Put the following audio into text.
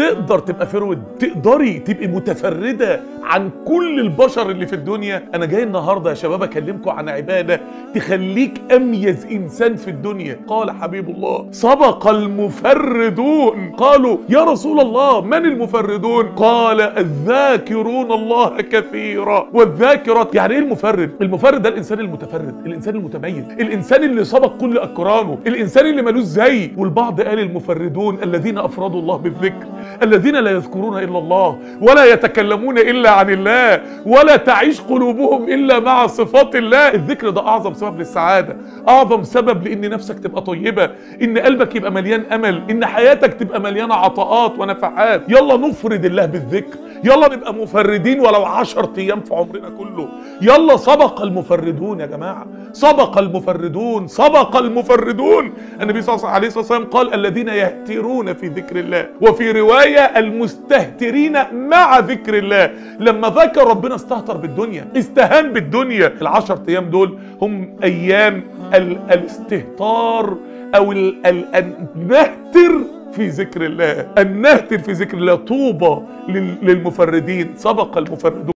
تقدر تبقى فرود، تقدري تبقي متفردة عن كل البشر اللي في الدنيا. انا جاي النهاردة يا شباب اكلمكم عن عبادة تخليك اميز انسان في الدنيا. قال حبيب الله: سبق المفردون. قالوا يا رسول الله من المفردون؟ قال: الذاكرون الله كثيرا والذاكرات. يعني ايه المفرد؟ المفرد ده الانسان المتفرد، الانسان المتميز، الانسان اللي سبق كل اقرانه، الانسان اللي ملوش زي. والبعض قال المفردون الذين افردوا الله بالذكر، الذين لا يذكرون الا الله ولا يتكلمون الا عن الله ولا تعيش قلوبهم الا مع صفات الله. الذكر ده اعظم سبب للسعاده، اعظم سبب لان نفسك تبقى طيبه، ان قلبك يبقى مليان امل، ان حياتك تبقى مليانه عطاءات ونفعات. يلا نفرد الله بالذكر، يلا نبقى مفردين ولو 10 ايام في عمرنا كله. يلا سبق المفردون يا جماعه، سبق المفردون، سبق المفردون. النبي صلى الله عليه وسلم قال: الذين يهترون في ذكر الله، وفي روايه المستهترين مع ذكر الله. لما ذكر ربنا استهتر بالدنيا، استهان بالدنيا. ال10 ايام دول هم ايام الاستهتار او النهتر في ذكر الله، النهتر في ذكر الله. طوبى للمفردين، سبق المفردون.